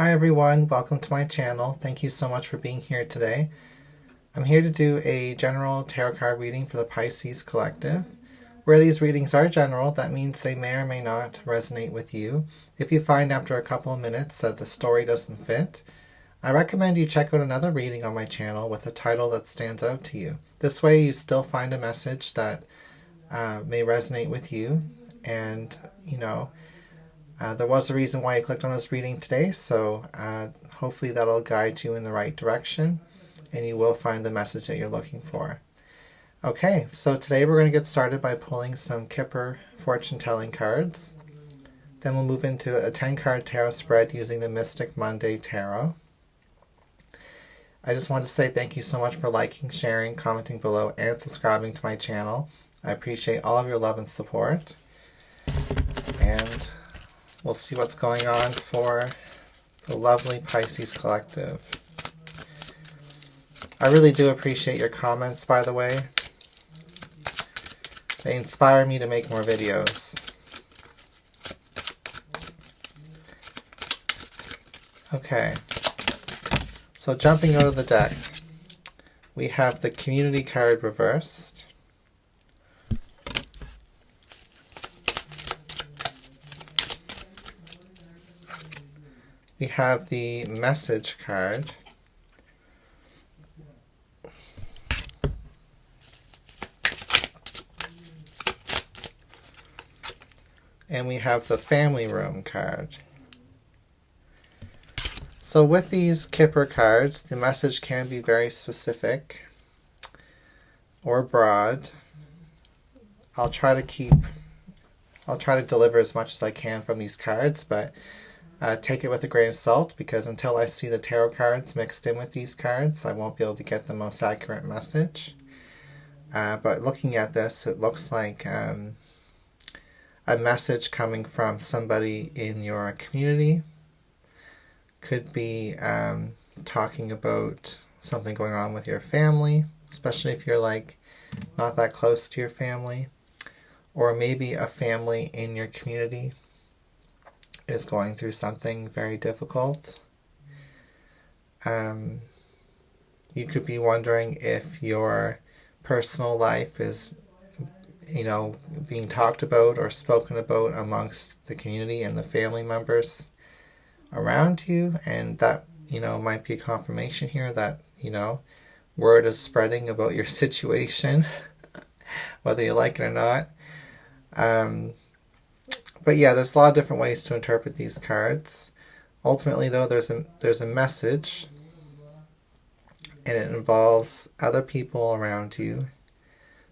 Hi everyone, welcome to my channel. Thank you so much for being here today. I'm here to do a general tarot card reading for the Pisces Collective. Where these readings are general, that means they may or may not resonate with you. If you find after a couple of minutes that the story doesn't fit, I recommend you check out another reading on my channel with a title that stands out to you. This way you still find a message that may resonate with you, and there was a reason why I clicked on this reading today, so hopefully that'll guide you in the right direction and you will find the message that you're looking for. Okay, so today we're going to get started by pulling some Kipper fortune-telling cards. Then we'll move into a 10-card tarot spread using the Mystic Monday Tarot. I just want to say thank you so much for liking, sharing, commenting below, and subscribing to my channel. I appreciate all of your love and support. And we'll see what's going on for the lovely Pisces Collective. I really do appreciate your comments, by the way. They inspire me to make more videos. Okay, so jumping out of the deck, we have the Community card reversed. We have the Message card. And we have the Family Room card. So with these Kipper cards, the message can be very specific or broad. I'll try to deliver as much as I can from these cards, but take it with a grain of salt, because until I see the tarot cards mixed in with these cards, I won't be able to get the most accurate message. But looking at this, it looks like a message coming from somebody in your community. Could be talking about something going on with your family, especially if you're not that close to your family. Or maybe a family in your community is going through something very difficult. You could be wondering if your personal life is being talked about or spoken about amongst the community and the family members around you, and that might be a confirmation here that word is spreading about your situation, whether you like it or not. But yeah, there's a lot of different ways to interpret these cards. Ultimately, though, there's a message, and it involves other people around you,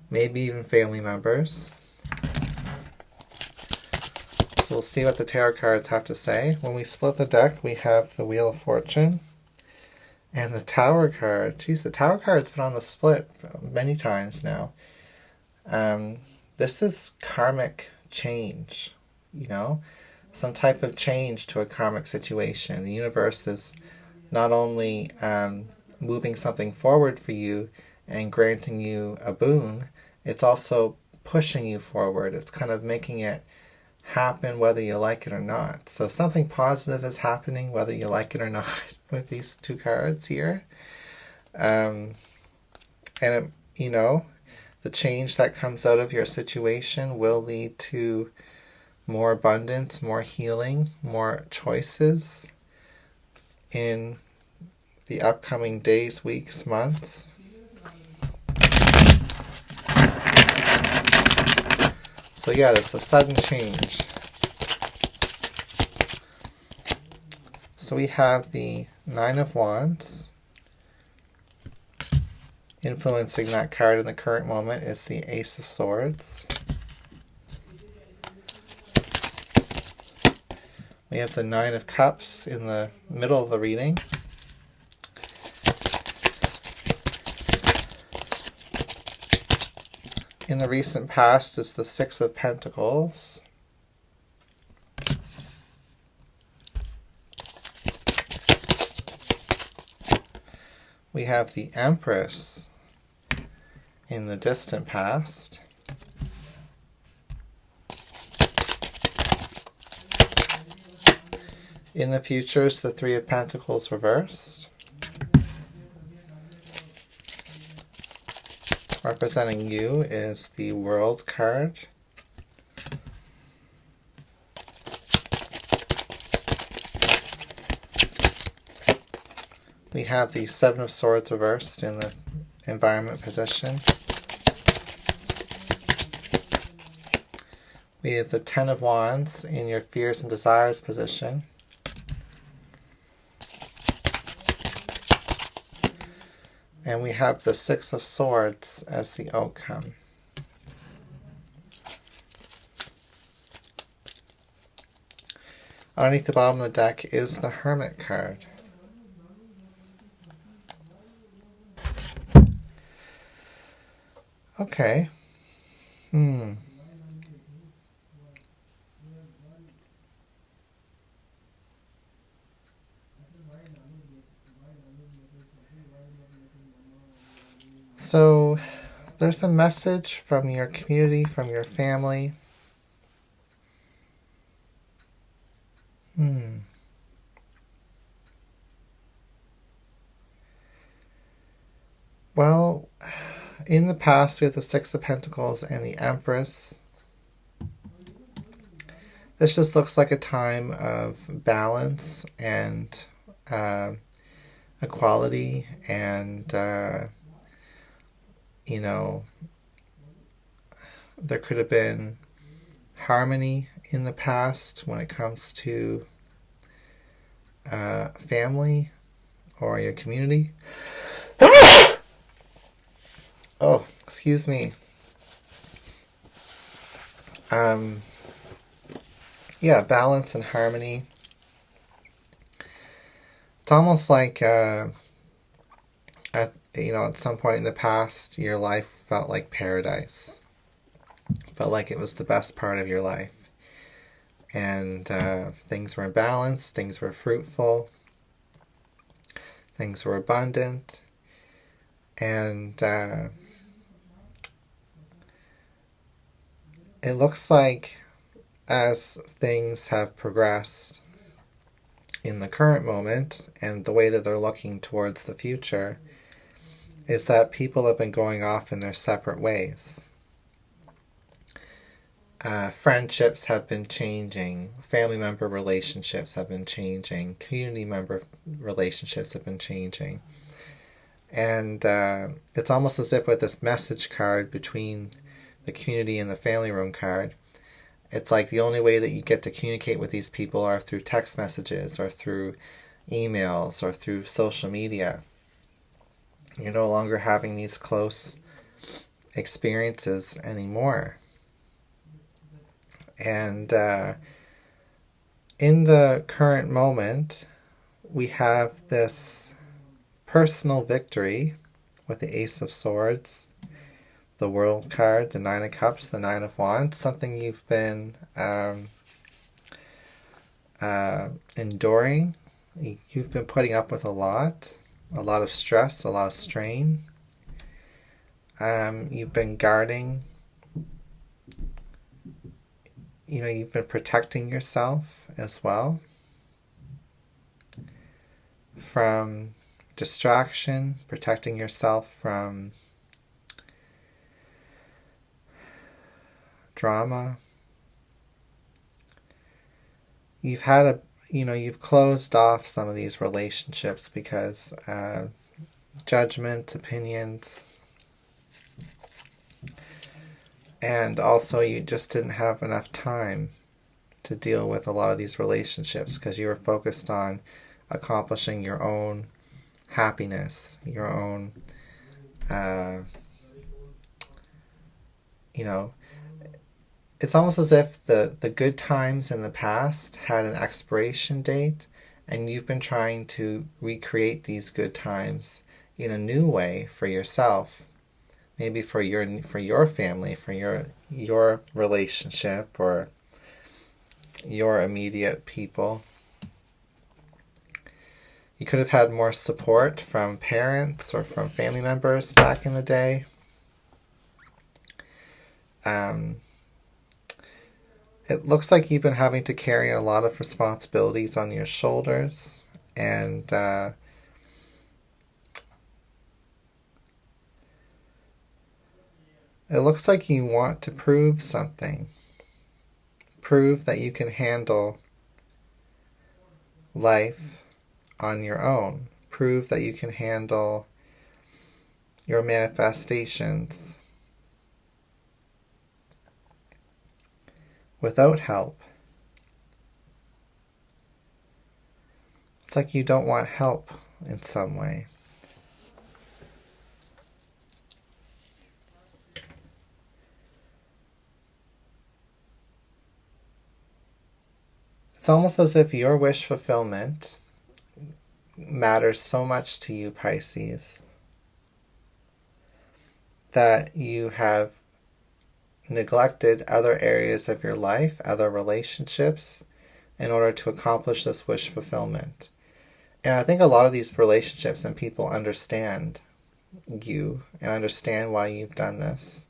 maybe even family members. So we'll see what the tarot cards have to say. When we split the deck, we have the Wheel of Fortune and the Tower card. Geez, the Tower card's been on the split many times now. This is karmic change, some type of change to a karmic situation. The universe is not only moving something forward for you and granting you a boon, it's also pushing you forward. It's kind of making it happen whether you like it or not. So something positive is happening whether you like it or not with these two cards here. The change that comes out of your situation will lead to more abundance, more healing, more choices in the upcoming days, weeks, months. So yeah, there's a sudden change. So we have the Nine of Wands. Influencing that card in the current moment is the Ace of Swords. We have the Nine of Cups in the middle of the reading. In the recent past is the Six of Pentacles. We have the Empress in the distant past. In the future is the Three of Pentacles reversed. Representing you is the World card. We have the Seven of Swords reversed in the environment position. We have the Ten of Wands in your fears and desires position. And we have the Six of Swords as the outcome. Underneath the bottom of the deck is the Hermit card. Okay. So, there's a message from your community, from your family. Well, in the past we have the Six of Pentacles and the Empress. This just looks like a time of balance and equality and you know, there could have been harmony in the past when it comes to family or your community. Oh, excuse me. Yeah, balance and harmony. It's almost like at some point in the past, your life felt like paradise. Felt like it was the best part of your life. And things were in balance, things were fruitful, things were abundant. And it looks like as things have progressed in the current moment and the way that they're looking towards the future, is that people have been going off in their separate ways. Friendships have been changing, family member relationships have been changing, community member relationships have been changing. And it's almost as if with this message card between the community and the family room card, it's like the only way that you get to communicate with these people are through text messages or through emails or through social media. You're no longer having these close experiences anymore. And in the current moment, we have this personal victory with the Ace of Swords, the World card, the Nine of Cups, the Nine of Wands, something you've been enduring. You've been putting up with a lot of stress, a lot of strain. You've been guarding, you've been protecting yourself as well from distraction, protecting yourself from drama. You've closed off some of these relationships because judgment, opinions, and also you just didn't have enough time to deal with a lot of these relationships because you were focused on accomplishing your own happiness, your own, it's almost as if the good times in the past had an expiration date and you've been trying to recreate these good times in a new way for yourself, maybe for your family, for your relationship or your immediate people. You could have had more support from parents or from family members back in the day. It looks like you've been having to carry a lot of responsibilities on your shoulders, and it looks like you want to prove something. Prove that you can handle life on your own. Prove that you can handle your manifestations without help. It's like you don't want help in some way. It's almost as if your wish fulfillment matters so much to you, Pisces, that you have neglected other areas of your life, other relationships, in order to accomplish this wish fulfillment. And I think a lot of these relationships and people understand you and understand why you've done this.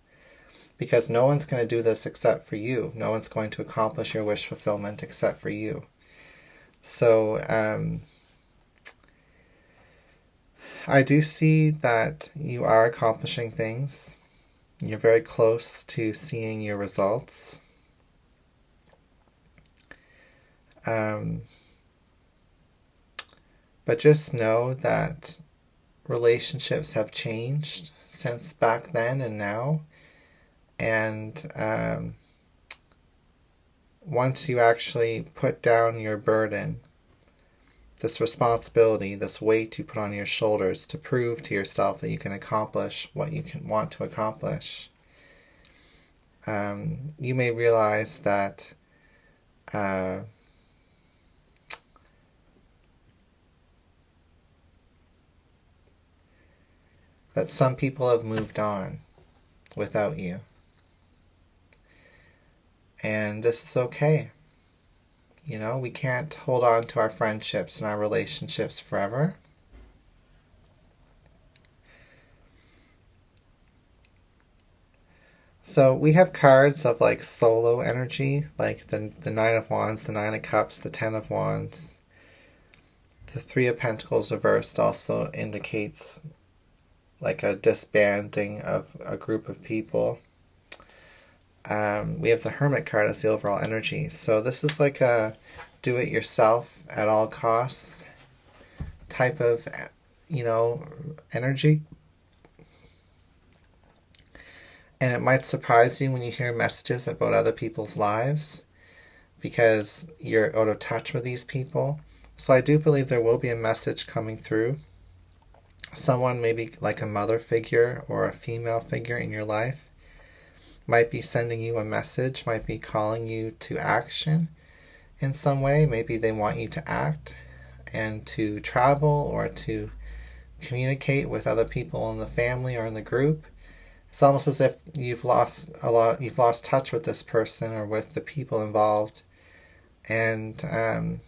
Because no one's going to do this except for you. No one's going to accomplish your wish fulfillment except for you. So, I do see that you are accomplishing things. You're very close to seeing your results. But just know that relationships have changed since back then and now. And once you actually put down your burden, this responsibility, this weight you put on your shoulders to prove to yourself that you can accomplish what you want to accomplish, you may realize that that some people have moved on without you. And this is okay. You know, we can't hold on to our friendships and our relationships forever. So we have cards of like solo energy, like the Nine of Wands, the Nine of Cups, the Ten of Wands. The Three of Pentacles reversed also indicates like a disbanding of a group of people. We have the Hermit card as the overall energy. So this is like a do-it-yourself at all costs type of, energy. And it might surprise you when you hear messages about other people's lives because you're out of touch with these people. So I do believe there will be a message coming through. Someone maybe like a mother figure or a female figure in your life might be sending you a message, might be calling you to action in some way. Maybe they want you to act and to travel or to communicate with other people in the family or in the group. It's almost as if you've lost touch with this person or with the people involved, and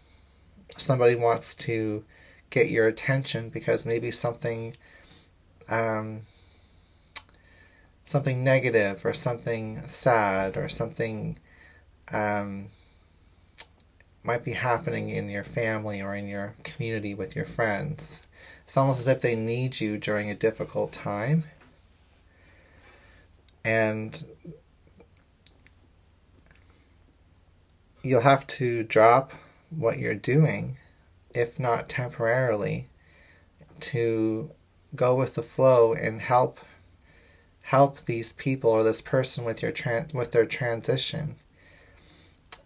somebody wants to get your attention because maybe something negative or something sad or something might be happening in your family or in your community with your friends. It's almost as if they need you during a difficult time. And you'll have to drop what you're doing, if not temporarily, to go with the flow and help these people or this person with their transition.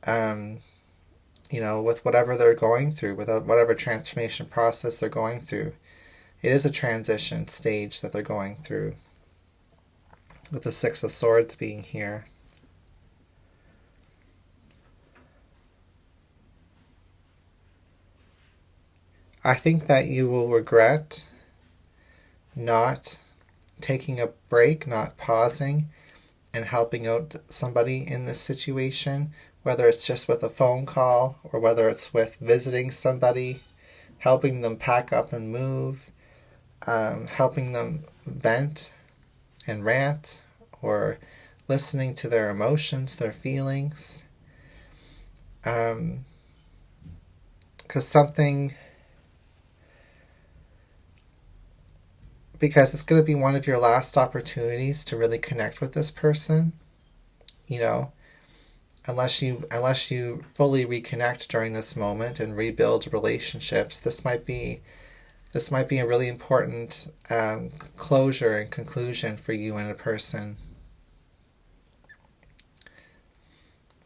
With whatever they're going through, with whatever transformation process they're going through. It is a transition stage that they're going through, with the Six of Swords being here. I think that you will regret not taking a break, not pausing, and helping out somebody in this situation, whether it's just with a phone call or whether it's with visiting somebody, helping them pack up and move, helping them vent and rant, or listening to their emotions, their feelings. Because it's going to be one of your last opportunities to really connect with this person, you know, unless you fully reconnect during this moment and rebuild relationships. This might be a really important closure and conclusion for you and a person,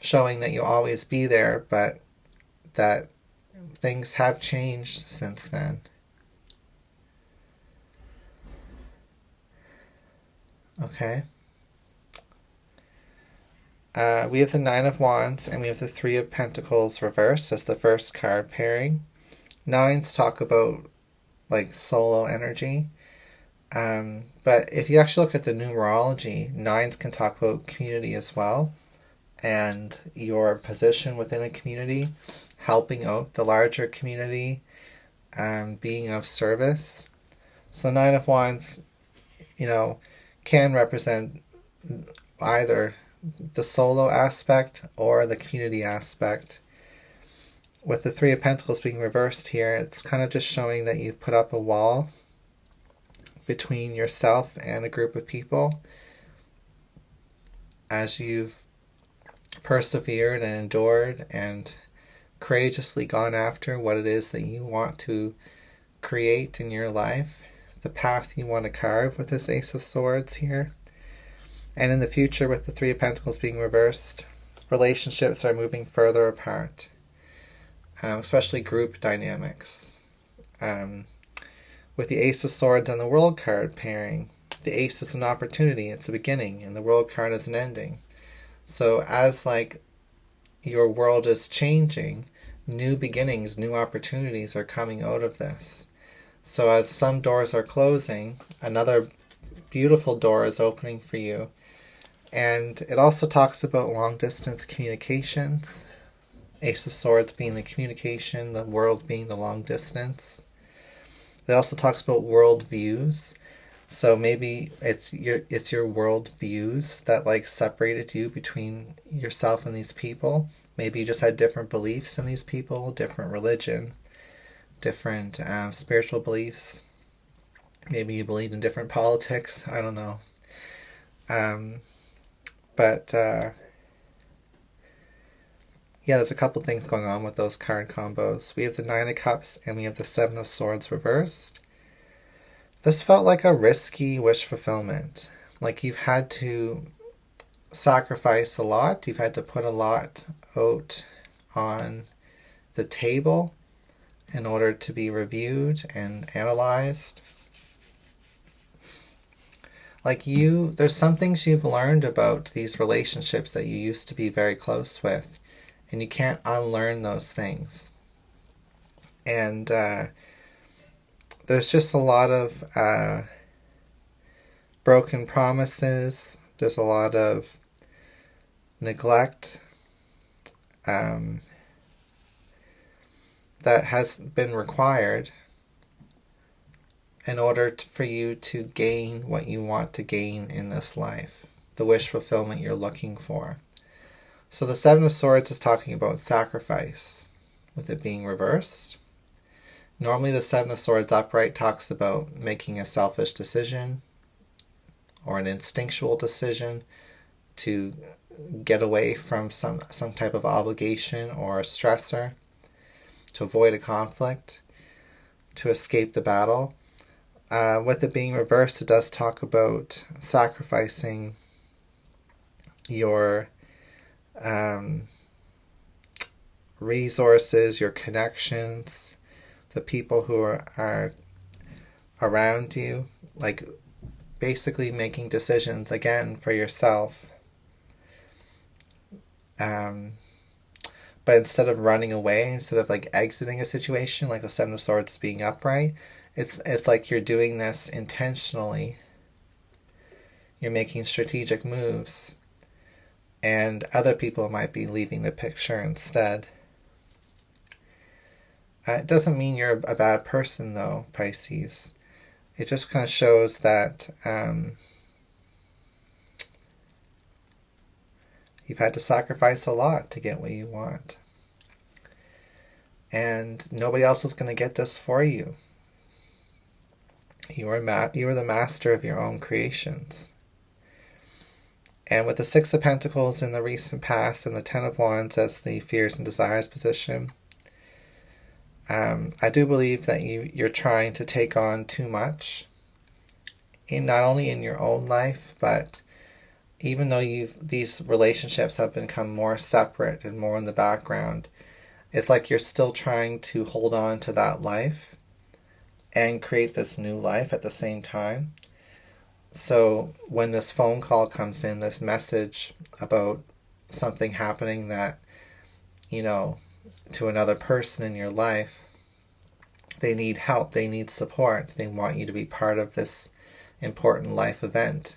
showing that you'll always be there, but that things have changed since then. Okay. We have the Nine of Wands and we have the Three of Pentacles reversed as the first card pairing. Nines talk about like solo energy. But if you actually look at the numerology, nines can talk about community as well, and your position within a community, helping out the larger community, being of service. So the Nine of Wands, can represent either the solo aspect or the community aspect. With the Three of Pentacles being reversed here, it's kind of just showing that you've put up a wall between yourself and a group of people as you've persevered and endured and courageously gone after what it is that you want to create in your life, the path you want to carve with this Ace of Swords here. And in the future, with the Three of Pentacles being reversed, relationships are moving further apart, especially group dynamics. With the Ace of Swords and the World card pairing, the Ace is an opportunity, it's a beginning, and the World card is an ending. So as your world is changing, new beginnings, new opportunities are coming out of this. So as some doors are closing, another beautiful door is opening for you. And it also talks about long-distance communications. Ace of Swords being the communication, the world being the long distance. It also talks about world views. So maybe it's your world views that separated you between yourself and these people. Maybe you just had different beliefs in these people, different religion, different spiritual beliefs. Maybe you believed in different politics. I don't know. There's a couple things going on with those card combos. We have the Nine of Cups and we have the Seven of Swords reversed. This felt like a risky wish fulfillment. Like you've had to sacrifice a lot. You've had to put a lot out on the table in order to be reviewed and analyzed. There's some things you've learned about these relationships that you used to be very close with, and you can't unlearn those things. And there's just a lot of broken promises. There's a lot of neglect that has been required in order for you to gain what you want to gain in this life, the wish fulfillment you're looking for. So the Seven of Swords is talking about sacrifice, with it being reversed. Normally the Seven of Swords upright talks about making a selfish decision or an instinctual decision to get away from some type of obligation or stressor, to avoid a conflict, to escape the battle. With it being reversed, it does talk about sacrificing your resources, your connections, the people who are around you, basically making decisions again for yourself. But instead of running away, instead of exiting a situation, like the Seven of Swords being upright, it's like you're doing this intentionally. You're making strategic moves, and other people might be leaving the picture instead. It doesn't mean you're a bad person, though, Pisces. It just kind of shows that you've had to sacrifice a lot to get what you want. and nobody else is going to get this for you. You are the master of your own creations. And with the Six of Pentacles in the recent past and the Ten of Wands as the fears and desires position, I do believe that you're trying to take on too much, not only in your own life, but even though these relationships have become more separate and more in the background, it's like you're still trying to hold on to that life and create this new life at the same time. So when this phone call comes in, this message about something happening that, to another person in your life, they need help, they need support, they want you to be part of this important life event.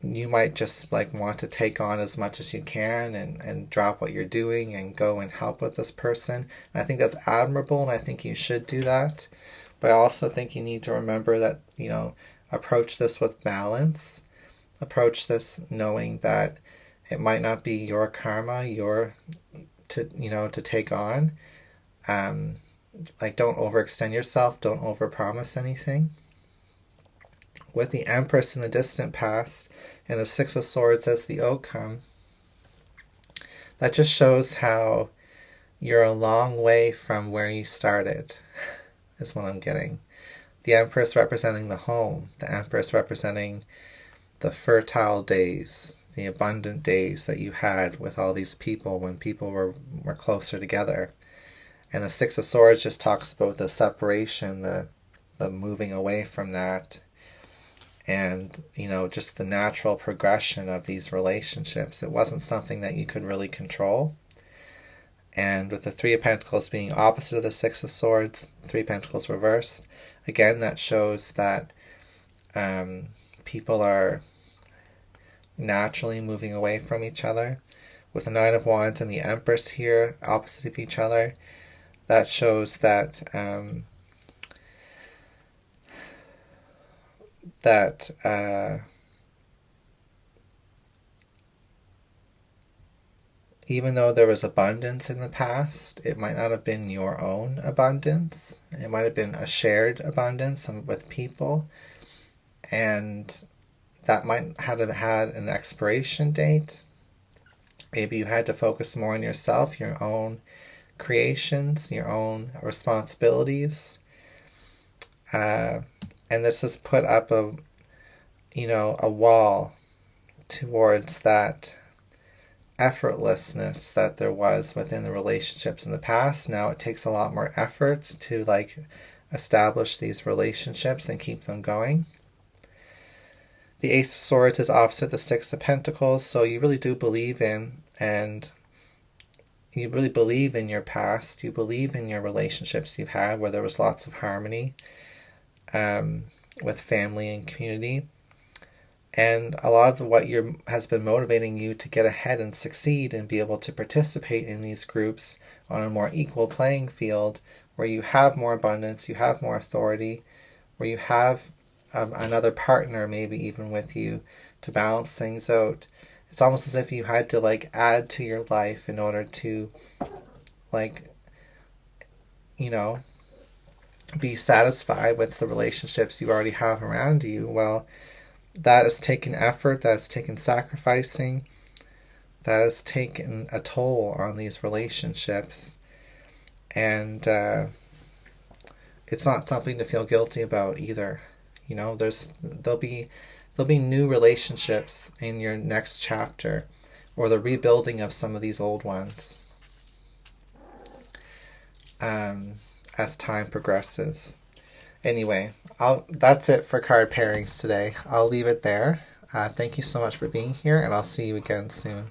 You might just want to take on as much as you can and drop what you're doing and go and help with this person. And I think that's admirable, and I think you should do that. But I also think you need to remember that, approach this with balance. Approach this knowing that it might not be your karma, to take on. Don't overextend yourself. Don't overpromise anything. With the Empress in the distant past and the Six of Swords as the outcome, that just shows how you're a long way from where you started, is what I'm getting. The Empress representing the home, the Empress representing the fertile days, the abundant days that you had with all these people when people were closer together. And the Six of Swords just talks about the separation, the moving away from that, and just the natural progression of these relationships. It wasn't something that you could really control. And with the Three of Pentacles being opposite of the Six of Swords, Three of Pentacles reversed, again that shows that people are naturally moving away from each other. With the Nine of Wands and the Empress here opposite of each other, that shows that even though there was abundance in the past, it might not have been your own abundance. It might have been a shared abundance with people, and that might have had an expiration date. Maybe you had to focus more on yourself, your own creations, your own responsibilities. And this has put up a wall towards that effortlessness that there was within the relationships in the past. Now it takes a lot more effort to establish these relationships and keep them going. The Ace of Swords is opposite the Six of Pentacles, so you really do believe in, and you really believe in your past. You believe in your relationships you've had where there was lots of harmony with family and community. And a lot of what has been motivating you to get ahead and succeed and be able to participate in these groups on a more equal playing field, where you have more abundance, you have more authority, where you have another partner maybe even with you to balance things out. It's almost as if you had to add to your life in order to be satisfied with the relationships you already have around you. Well, that has taken effort, that has taken sacrificing, that has taken a toll on these relationships. And it's not something to feel guilty about either. There'll be new relationships in your next chapter, or the rebuilding of some of these old ones as time progresses. Anyway, that's it for card pairings today. I'll leave it there. Thank you so much for being here, and I'll see you again soon.